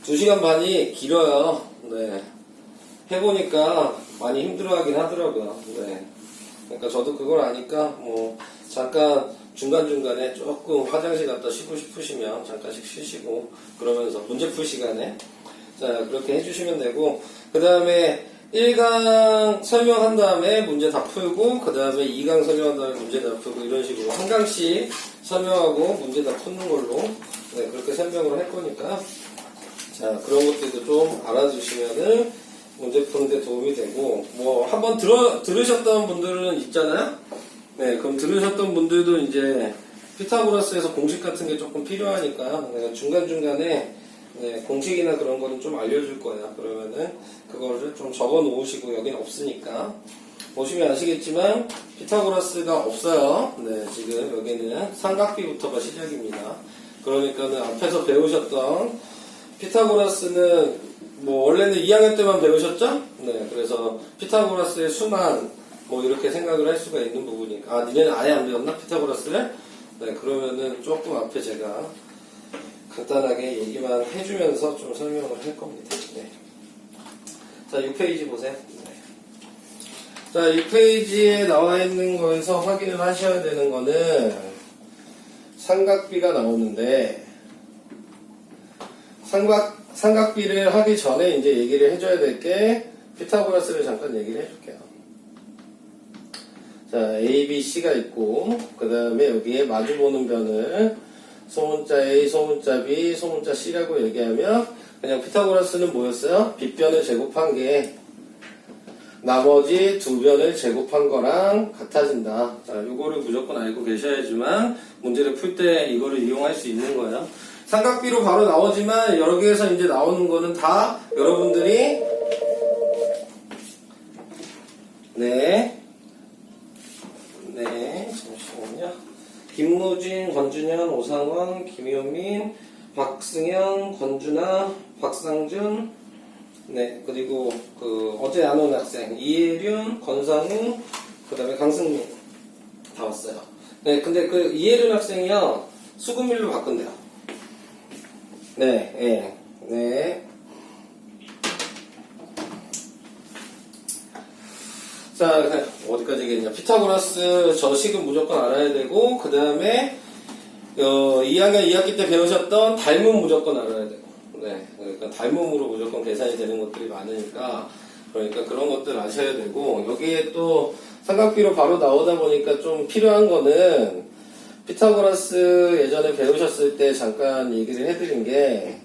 2시간 반이 길어요. 네. 해보니까 많이 힘들어하긴 하더라고요. 네. 그러니까 저도 그걸 아니까 뭐 잠깐 중간중간에 조금 화장실 갔다 쉬고 싶으시면 잠깐씩 쉬시고 그러면서 문제 풀 시간에 자 그렇게 해주시면 되고 그 다음에 1강 설명한 다음에 문제 다 풀고 그 다음에 2강 설명한 다음에 문제 다 풀고 이런 식으로 한 강씩 설명하고 문제 다 푸는 걸로 네, 그렇게 설명을 할 거니까 자 그런 것들도 좀 알아두시면은 문제 푸는데 도움이 되고 뭐 한번 들으셨던 분들은 있잖아요. 네, 그럼 들으셨던 분들도 이제 피타고라스에서 공식 같은 게 조금 필요하니까요. 네, 중간중간에 네, 공식이나 그런 거는 좀 알려줄 거예요. 그러면은 그거를 좀 적어 놓으시고 여긴 없으니까 보시면 아시겠지만 피타고라스가 없어요. 네, 지금 여기는 삼각비부터가 시작입니다. 그러니까는 앞에서 배우셨던 피타고라스는 뭐 원래는 2학년 때만 배우셨죠? 네, 그래서 피타고라스의 수만 뭐 이렇게 생각을 할 수가 있는 부분이니까 아 니네는 아예 안 배웠나 피타고라스를? 네, 그러면은 조금 앞에 제가 간단하게 얘기만 해주면서 좀 설명을 할 겁니다. 네. 자, 6페이지 보세요. 네. 자, 6페이지에 나와 있는 거에서 확인을 하셔야 되는 거는 삼각비가 나오는데 삼각비를 하기 전에 이제 얘기를 해줘야 될 게 피타고라스를 잠깐 얘기를 해줄게요. 자, A, B, C가 있고 그 다음에 여기에 마주보는 변을 소문자 A, 소문자 B, 소문자 C라고 얘기하면 그냥 피타고라스는 뭐였어요? 빗변을 제곱한 게 나머지 두 변을 제곱한 거랑 같아진다. 자, 요거를 무조건 알고 계셔야지만 문제를 풀 때 이거를 이용할 수 있는 거예요. 삼각비로 바로 나오지만 여기에서 이제 나오는 거는 다 여러분들이 네, 잠시만요. 김무진, 권준현, 오상원, 김효민, 박승현, 권준아, 박상준, 네, 그리고 그 어제 안 온 학생 이혜륜, 권상우, 그 다음에 강승민 다 왔어요. 네, 근데 그 이혜륜 학생이요 수금일로 바꾼대요. 네. 자, 어디까지 얘기했냐. 피타고라스 저 식은 무조건 알아야 되고, 그 다음에, 2학년 2학기 때 배우셨던 닮음 무조건 알아야 되고, 네. 그러니까 닮음으로 무조건 계산이 되는 것들이 많으니까, 그러니까 그런 것들 아셔야 되고, 여기에 또 삼각비로 바로 나오다 보니까 좀 필요한 거는, 피타고라스 예전에 배우셨을 때 잠깐 얘기를 해드린 게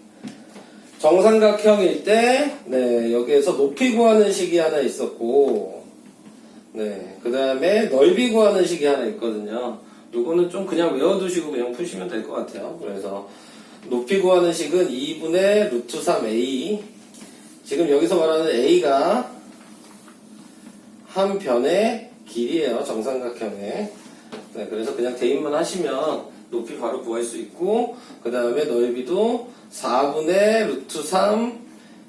정삼각형일 때 네, 여기에서 높이 구하는 식이 하나 있었고 네, 그 다음에 넓이 구하는 식이 하나 있거든요. 요거는 좀 그냥 외워두시고 그냥 푸시면 될 것 같아요. 그래서 높이 구하는 식은 2분의 루트 3a 지금 여기서 말하는 a가 한 변의 길이에요. 정삼각형의 네, 그래서 그냥 대입만 하시면 높이 바로 구할 수 있고 그 다음에 넓이도 4분의 루트 3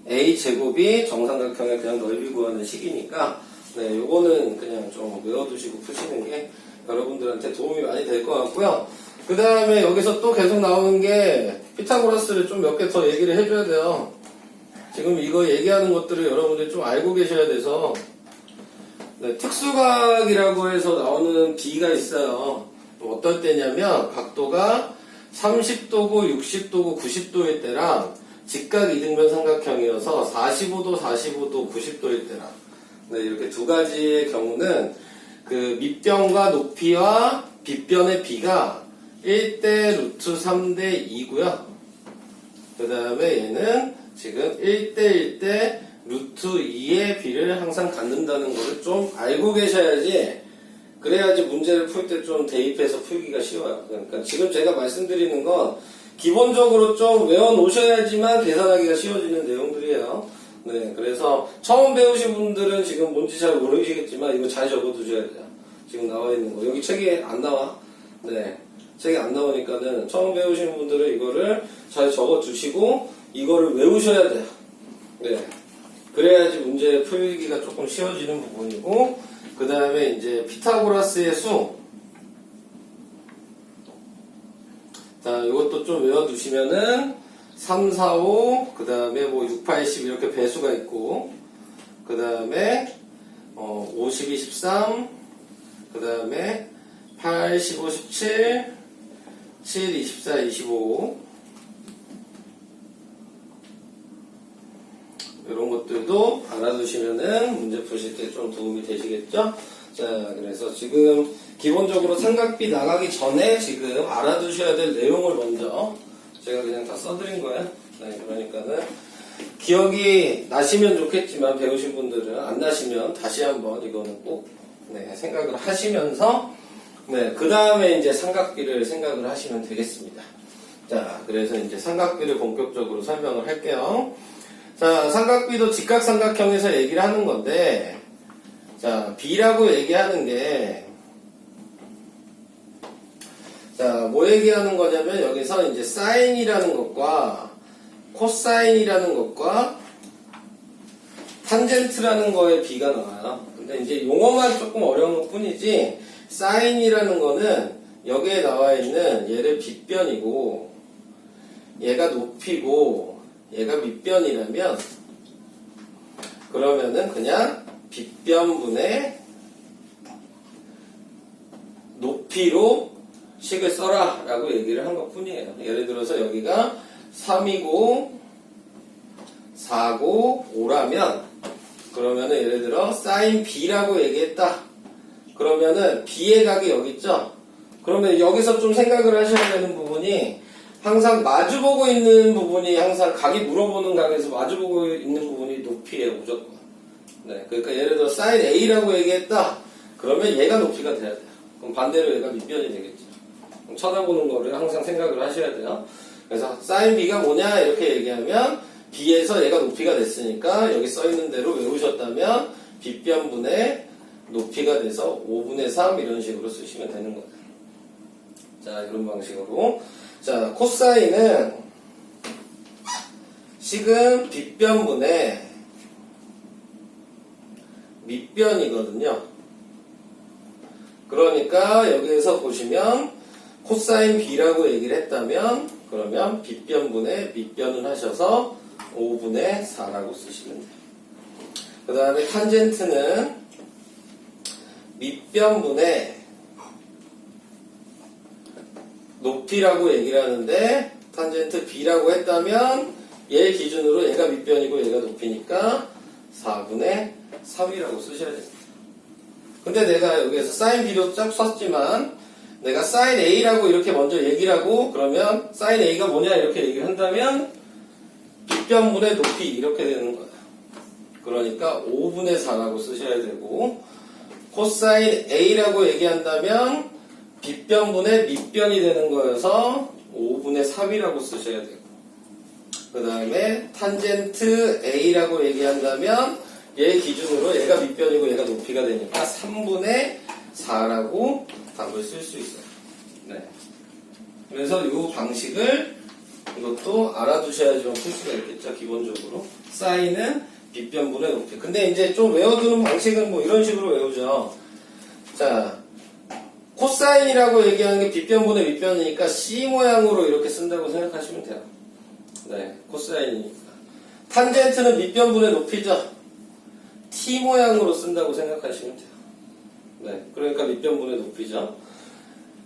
a 제곱이 정삼각형의 그냥 넓이 구하는 식이니까 네, 요거는 그냥 좀 외워두시고 푸시는 게 여러분들한테 도움이 많이 될 것 같고요. 그 다음에 여기서 또 계속 나오는 게 피타고라스를 좀 몇 개 더 얘기를 해줘야 돼요. 지금 이거 얘기하는 것들을 여러분들이 좀 알고 계셔야 돼서 네, 특수각이라고 해서 나오는 비가 있어요. 어떨 때냐면 각도가 30도고 60도고 90도일 때랑 직각 이등변 삼각형이어서 45도, 45도, 90도일 때랑 네, 이렇게 두 가지의 경우는 그 밑변과 높이와 빗변의 비가 1대 루트 3대 2고요. 그 다음에 얘는 지금 1대 1대 루트 2의 비를 항상 갖는다는 것을 좀 알고 계셔야지 그래야지 문제를 풀 때 좀 대입해서 풀기가 쉬워요. 그러니까 지금 제가 말씀드리는 건 기본적으로 좀 외워 놓으셔야지만 계산하기가 쉬워지는 내용들이에요. 네, 그래서 처음 배우신 분들은 지금 뭔지 잘 모르시겠지만 이거 잘 적어 두셔야 돼요. 지금 나와 있는 거 여기 책에 안 나와. 네, 책에 안 나오니까는 처음 배우신 분들은 이거를 잘 적어 두시고 이거를 외우셔야 돼요. 네. 그래야지 문제 풀기가 조금 쉬워지는 부분이고 그 다음에 이제 피타고라스의 수 자 이것도 좀 외워두시면은 3, 4, 5, 그 다음에 뭐 6, 8, 10 이렇게 배수가 있고, 그 다음에 50, 23, 그 다음에 8, 15, 17, 7, 24, 25 이런 것들도 알아두시면은 문제 푸실 때 좀 도움이 되시겠죠? 자, 그래서 지금 기본적으로 삼각비 나가기 전에 지금 알아두셔야 될 내용을 먼저 제가 그냥 다 써드린 거예요. 네, 그러니까는 기억이 나시면 좋겠지만 배우신 분들은 안 나시면 다시 한번 이거는 꼭 생각을 하시면서 그 다음에 이제 삼각비를 생각을 하시면 되겠습니다. 자, 그래서 이제 삼각비를 본격적으로 설명을 할게요. 자, 삼각비도 직각삼각형에서 얘기를 하는 건데, 자, B라고 얘기하는 게, 자, 뭐 얘기하는 거냐면, 여기서 이제 사인이라는 것과, 코사인이라는 것과, 탄젠트라는 거에 B가 나와요. 근데 이제 용어만 조금 어려운 것 뿐이지, 사인이라는 거는 여기에 나와 있는 얘를 빗변이고, 얘가 높이고, 얘가 밑변이라면 그러면은 그냥 빗변분의 높이로 식을 써라 라고 얘기를 한 것 뿐이에요. 예를 들어서 여기가 3이고 4고 5라면 그러면은 예를 들어 사인 B라고 얘기했다. 그러면은 B의 각이 여기 있죠? 그러면 여기서 좀 생각을 하셔야 되는 부분이 항상 마주보고 있는 부분이 항상 각이 물어보는 각에서 마주보고 있는 부분이 높이에요, 무조건. 네, 그러니까 예를 들어 사인 A라고 얘기했다. 그러면 얘가 높이가 돼야 돼요. 그럼 반대로 얘가 밑변이 되겠죠. 그럼 쳐다보는 거를 항상 생각을 하셔야 돼요. 그래서 사인 B가 뭐냐 이렇게 얘기하면 B에서 얘가 높이가 됐으니까 여기 써 있는 대로 외우셨다면 빗변분의 높이가 돼서 5분의 3 이런 식으로 쓰시면 되는 거예요. 자, 이런 방식으로. 자, 코사인은 식은 빗변분의 밑변이거든요. 그러니까 여기에서 보시면 코사인 B라고 얘기를 했다면 그러면 빗변분의 밑변을 하셔서 5분의 4라고 쓰시면 돼요. 그 다음에 탄젠트는 밑변분의 높이라고 얘기를 하는데 탄젠트 B라고 했다면 얘 기준으로 얘가 밑변이고 얘가 높이니까 4분의 3이라고 쓰셔야 됩니다. 근데 내가 여기에서 사인 B로 쫙 썼지만 내가 사인 A라고 이렇게 먼저 얘기를 하고 그러면 사인 A가 뭐냐 이렇게 얘기를 한다면 빗변분의 높이 이렇게 되는 거야. 그러니까 5분의 4라고 쓰셔야 되고 코사인 A라고 얘기한다면 빗변분의 밑변이 되는 거여서 5분의 3이라고 쓰셔야 되고 그 다음에 탄젠트 A라고 얘기한다면 얘 기준으로 얘가 밑변이고 얘가 높이가 되니까 3분의 4라고 답을 쓸 수 있어요. 네. 그래서 이 방식을 이것도 알아두셔야지만 풀 수가 있겠죠. 기본적으로 사인은 빗변분의 높이. 근데 이제 좀 외워두는 방식은 뭐 이런 식으로 외우죠. 자, 코사인이라고 얘기하는 게 빗변분의 밑변이니까 C 모양으로 이렇게 쓴다고 생각하시면 돼요. 네, 코사인이니까. 탄젠트는 밑변분의 높이죠. T 모양으로 쓴다고 생각하시면 돼요. 네, 그러니까 밑변분의 높이죠.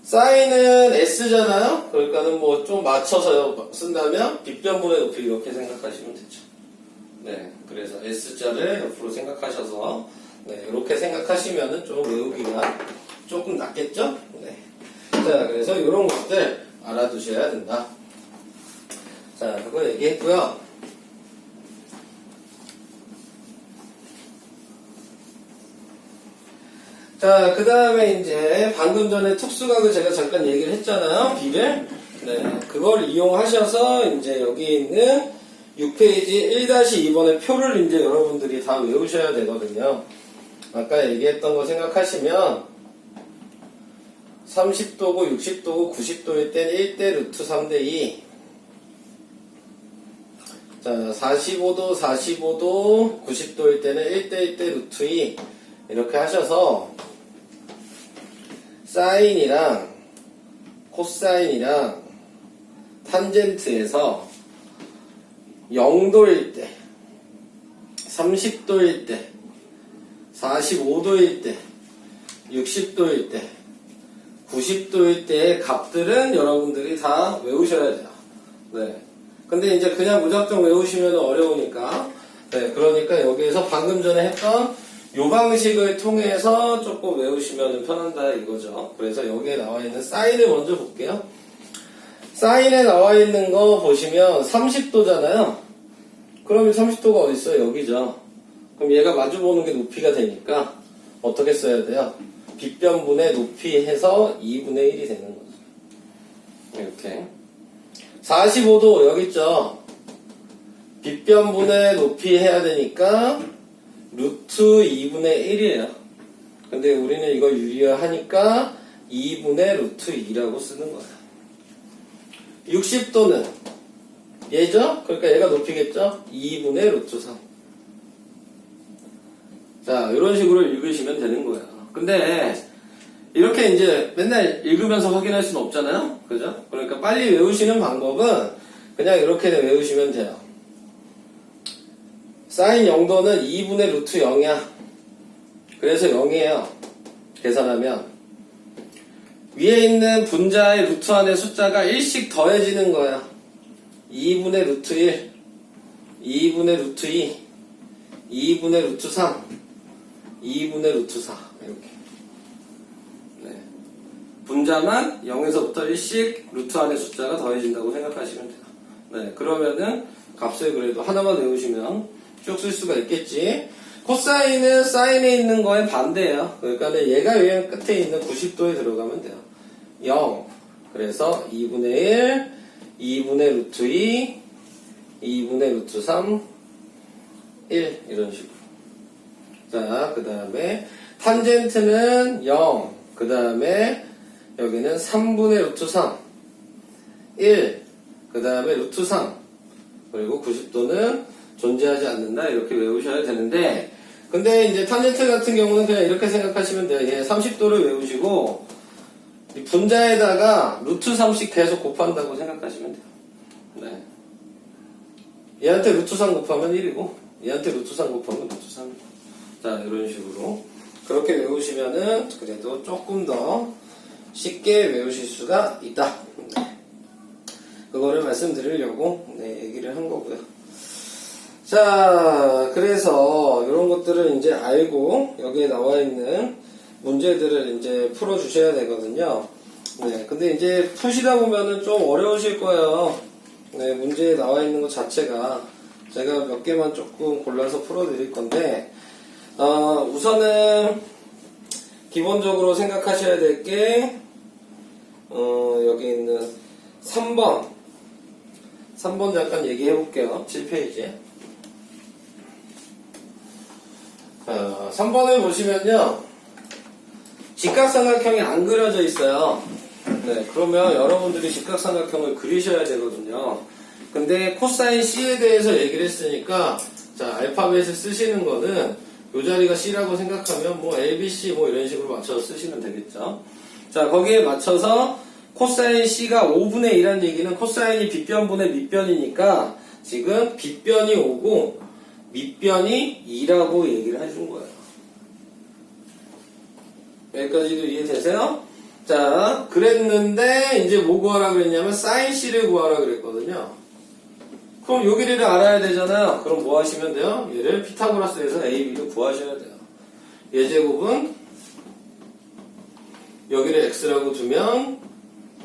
사인은 S잖아요. 그러니까는 뭐 좀 맞춰서 쓴다면 빗변분의 높이 이렇게 생각하시면 되죠. 네, 그래서 S자를 옆으로 생각하셔서 네, 이렇게 생각하시면은 좀 외우기가 조금 낫겠죠? 네. 자, 그래서 이런 것들 알아두셔야 된다. 자, 그거 얘기했고요. 자, 그 다음에 이제 방금 전에 특수각을 제가 잠깐 얘기를 했잖아요. B를. 네, 그걸 이용하셔서 이제 여기 있는 6페이지 1-2번의 표를 이제 여러분들이 다 외우셔야 되거든요. 아까 얘기했던 거 생각하시면 30도고 60도고 90도일 때는 1대 루트 3대 2. 자, 45도, 45도, 90도일 때는 1대 1대 루트 2. 이렇게 하셔서 사인이랑 코사인이랑 탄젠트에서 0도일 때, 30도일 때, 45도일 때, 60도일 때, 90도일 때의 값들은 여러분들이 다 외우셔야 돼요. 네. 근데 이제 그냥 무작정 외우시면 어려우니까, 네. 그러니까 여기에서 방금 전에 했던 요 방식을 통해서 조금 외우시면 편한다 이거죠. 그래서 여기에 나와 있는 사인을 먼저 볼게요. 사인에 나와 있는 거 보시면 30도잖아요. 그럼 30도가 어디 있어요? 여기죠. 그럼 얘가 마주보는 게 높이가 되니까 어떻게 써야 돼요? 빗변분의 높이 해서 2분의 1이 되는 거죠. 이렇게. 45도 여기 있죠. 빗변분의 높이 해야 되니까 루트 2분의 1이에요. 근데 우리는 이걸 유리화하니까 2분의 루트 2라고 쓰는 거야. 60도는 얘죠? 그러니까 얘가 높이겠죠? 2분의 루트 3. 자, 이런 식으로 읽으시면 되는 거야. 근데 이렇게 이제 맨날 읽으면서 확인할 수는 없잖아요? 그죠? 그러니까 빨리 외우시는 방법은 그냥 이렇게 외우시면 돼요. 사인 0도는 2분의 루트 0이야. 그래서 0이에요. 계산하면. 위에 있는 분자의 루트 안에 숫자가 1씩 더해지는 거야. 2분의 루트 1, 2분의 루트 2, 2분의 루트 3, 2분의 루트 4. 이렇게. 네. 분자만 0에서부터 1씩 루트 안에 숫자가 더해진다고 생각하시면 돼요. 네. 그러면은 값을 그래도 하나만 외우시면 쭉 쓸 수가 있겠지. 코사인은 사인에 있는 거에 반대예요. 그러니까 얘가 위에 끝에 있는 90도에 들어가면 돼요. 0. 그래서 2분의 1, 2분의 루트 2, 2분의 루트 3, 1 이런 식으로. 자, 그 다음에 탄젠트는 0. 그 다음에 여기는 3분의 루트 3, 1. 그 다음에 루트 3. 그리고 90도는 존재하지 않는다 이렇게 외우셔야 되는데, 근데 이제 탄젠트 같은 경우는 그냥 이렇게 생각하시면 돼요. 얘 30도를 외우시고 이 분자에다가 루트 3씩 계속 곱한다고 생각하시면 돼요. 네. 얘한테 루트 3 곱하면 1이고 얘한테 루트 3 곱하면 루트 3이고. 자, 이런 식으로 그렇게 외우시면은 그래도 조금 더 쉽게 외우실 수가 있다. 네. 그거를 말씀드리려고 얘기를 한 거고요. 자, 그래서 이런 것들을 이제 알고 여기에 나와 있는 문제들을 이제 풀어주셔야 되거든요. 네, 근데 이제 푸시다 보면은 좀 어려우실 거예요. 네, 문제에 나와 있는 것 자체가 제가 몇 개만 조금 골라서 풀어드릴 건데, 우선은 기본적으로 생각하셔야 될 게, 여기 있는 3번 잠깐 얘기해 볼게요. 7페이지에. 3번을 보시면요. 직각삼각형이 안 그려져 있어요. 네, 그러면 여러분들이 직각삼각형을 그리셔야 되거든요. 근데 코사인 C에 대해서 얘기를 했으니까, 자, 알파벳을 쓰시는 거는 요 자리가 C라고 생각하면 뭐 ABC 뭐 이런 식으로 맞춰서 쓰시면 되겠죠. 자, 거기에 맞춰서 코사인 C가 5분의 2라는 얘기는 코사인이 빗변분의 밑변이니까 지금 빗변이 5고 밑변이 2라고 얘기를 해준 거예요. 여기까지도 이해되세요? 자, 그랬는데 이제 뭐 구하라 그랬냐면 사인 C를 구하라 그랬거든요. 그럼 요 길이를 알아야 되잖아요. 그럼 뭐 하시면 돼요? 얘를 피타고라스에서 A, B를 구하셔야 돼요. 얘 제곱은 여기를 X라고 두면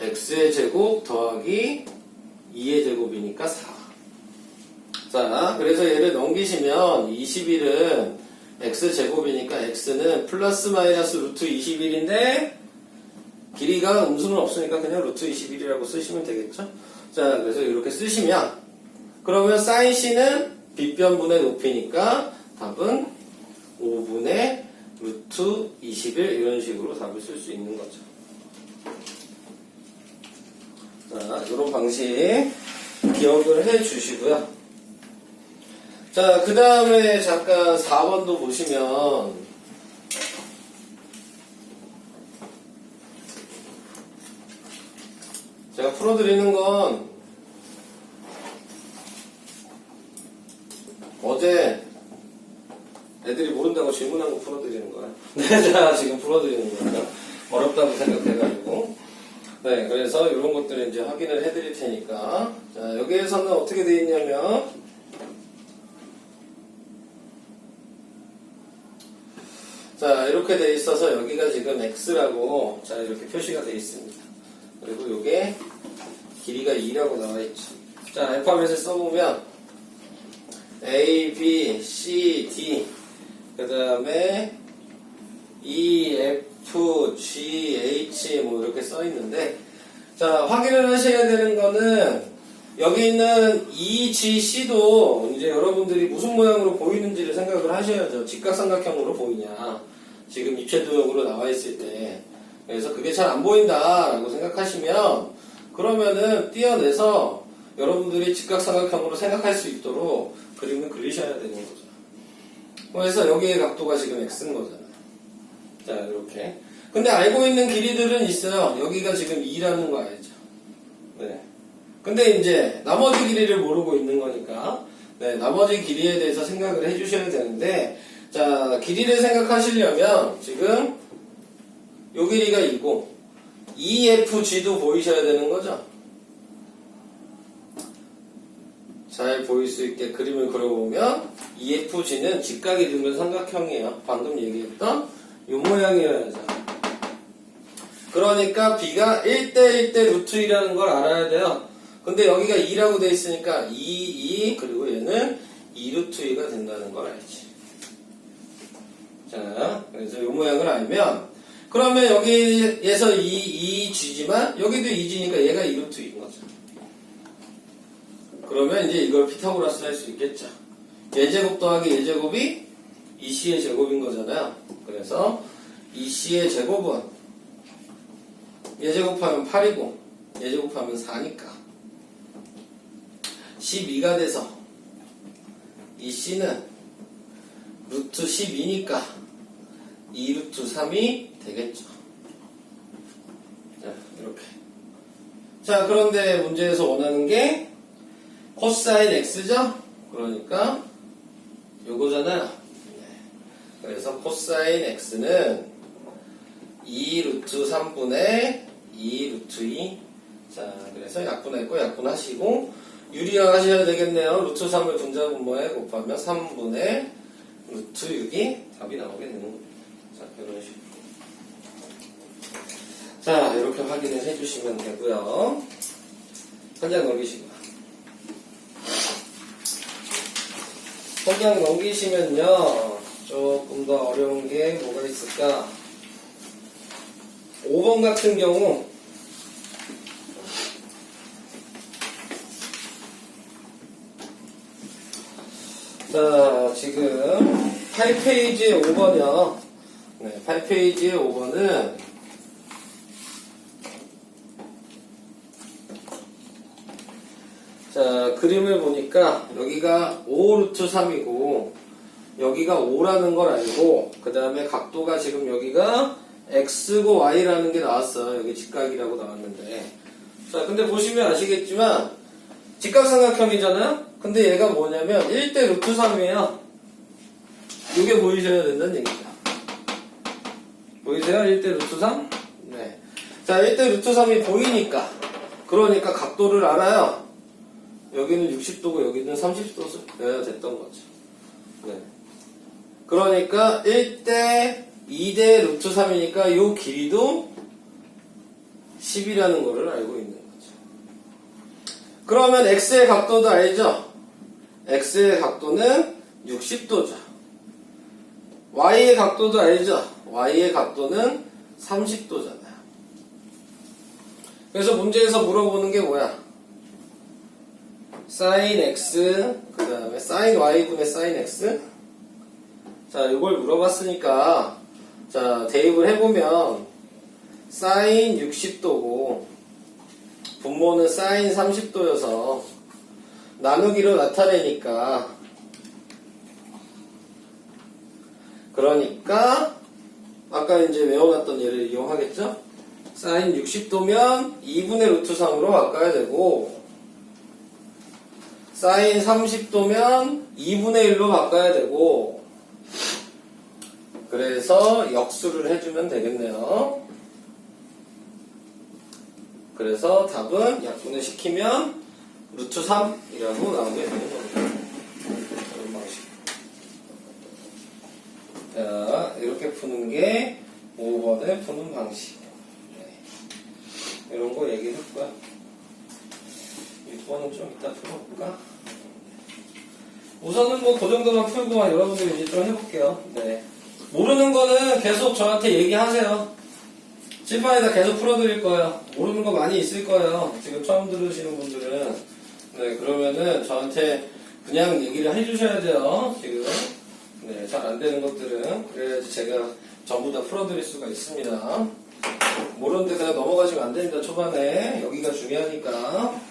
X의 제곱 더하기 2의 제곱이니까 4. 자, 그래서 얘를 넘기시면 21은 X제곱이니까 X는 플러스 마이너스 루트 21인데 길이가 음수는 없으니까 그냥 루트 21이라고 쓰시면 되겠죠? 자, 그래서 이렇게 쓰시면 그러면 사인 C는 빗변분의 높이니까 답은 5분의 루트 21 이런 식으로 답을 쓸 수 있는 거죠. 자, 이런 방식 기억을 해 주시고요. 자, 그 다음에 잠깐 4번도 보시면 제가 풀어드리는 건 어제 애들이 모른다고 질문한 거 풀어드리는 거야. 네, 자, 지금 풀어드리는 거예요. 어렵다고 생각해가지고. 네, 그래서 이런 것들을 이제 확인을 해드릴 테니까. 자, 여기에서는 어떻게 돼 있냐면, 자, 이렇게 돼 있어서 여기가 지금 X라고, 자, 이렇게 표시가 돼 있습니다. 그리고 요게 길이가 2라고 나와 있죠. 자, 알파벳을 써보면, A, B, C, D, 그 다음에 E, F, G, H 뭐 이렇게 써 있는데, 자, 확인을 하셔야 되는 거는 여기 있는 E, G, C도 이제 여러분들이 무슨 모양으로 보이는지를 생각을 하셔야죠. 직각삼각형으로 보이냐. 지금 입체도형으로 나와 있을 때. 그래서 그게 잘 안 보인다라고 생각하시면 그러면은 띄어내서 여러분들이 직각삼각형으로 생각할 수 있도록 그림을 그리셔야 되는 거죠. 그래서 여기의 각도가 지금 X인 거잖아요. 자, 이렇게. 근데 알고 있는 길이들은 있어요. 여기가 지금 2라는 거 알죠? 네. 근데 이제 나머지 길이를 모르고 있는 거니까, 네, 나머지 길이에 대해서 생각을 해주셔야 되는데, 자, 길이를 생각하시려면 지금 요 길이가 2고, EFG도 보이셔야 되는 거죠? 잘 보일 수 있게 그림을 그려보면 EFG는 직각이 되면 삼각형이에요. 방금 얘기했던 요 모양이어야죠. 그러니까 B가 1대 1대 루트 2라는 걸 알아야 돼요. 근데 여기가 2라고 돼 있으니까 2 그리고 얘는 2 루트 2가 된다는 걸 알지. 자, 그래서 요 모양을 알면 그러면 여기에서 2G지만 여기도 2G니까 얘가 2 루트 2인 거죠. 그러면 이제 이걸 피타고라스 할 수 있겠죠. 예제곱 더하기 예제곱이 2C의 제곱인 거잖아요. 그래서 2C의 제곱은 예제곱하면 8이고 예제곱하면 4니까 12가 돼서 2C는 루트 12니까 2 루트 3이 되겠죠. 자, 이렇게. 자, 그런데 문제에서 원하는 게 코사인 X죠? 그러니까 요거잖아요. 네. 그래서 코사인 X는 2 루트 3분의 2 루트 2. 자, 그래서 약분했고 약분하시고 유리화하셔야 되겠네요. 루트 3을 분자분모에 곱하면 3분의 루트 6이 답이 나오게 되는 겁니다. 자, 이런 식으로. 자, 이렇게 확인을 해주시면 되고요. 한 장 넘기시고. 한 장 넘기시면요. 조금 더 어려운 게 뭐가 있을까? 5번 같은 경우 자, 지금 8페이지의 5번이요. 네, 8페이지의 5번은 자, 그림을 보니까 여기가 5 루트 3이고 여기가 5라는 걸 알고 그 다음에 각도가 지금 여기가 X고 Y라는 게 나왔어요. 여기 직각이라고 나왔는데 자, 근데 보시면 아시겠지만 직각삼각형이잖아요? 근데 얘가 뭐냐면 1대 루트 3이에요. 이게 보이셔야 된다는 얘기죠. 보이세요? 1대 루트 3? 네. 자, 1대 루트 3이 보이니까 그러니까 각도를 알아요. 여기는 60도고 여기는 30도여야 됐던 거죠. 네. 그러니까 1대 2대 루트 3이니까 이 길이도 10이라는 거를 알고 있는 거죠. 그러면 X의 각도도 알죠? X의 각도는 60도죠. Y의 각도도 알죠? Y의 각도는 30도잖아요. 그래서 문제에서 물어보는 게 뭐야? sin X, 그 다음에 sin Y분의 sin X. 자, 이걸 물어봤으니까, 자, 대입을 해보면, sin 60도고, 분모는 sin 30도여서, 나누기로 나타내니까, 그러니까, 아까 이제 외워놨던 예를 이용하겠죠? sin 60도면 2분의 루트 3으로 바꿔야 되고, 사인 30도면 2분의 1로 바꿔야 되고, 그래서 역수를 해주면 되겠네요. 그래서 답은 약분을 시키면 루트 3이라고 나오게 되는 겁니다. 이런 방식. 자, 이렇게 푸는 게 5번에 푸는 방식. 네. 이런 거 얘기했고요. 6번은 좀 이따 풀어볼까? 우선은 뭐 그 정도만 풀고 여러분들 이제 좀 해볼게요. 네. 모르는 거는 계속 저한테 얘기하세요. 칠판에다 계속 풀어드릴 거예요. 모르는 거 많이 있을 거예요. 지금 처음 들으시는 분들은. 네, 그러면은 저한테 그냥 얘기를 해주셔야 돼요. 지금. 네, 잘 안 되는 것들은. 그래야지 제가 전부 다 풀어드릴 수가 있습니다. 모르는데 그냥 넘어가시면 안 됩니다. 초반에. 여기가 중요하니까.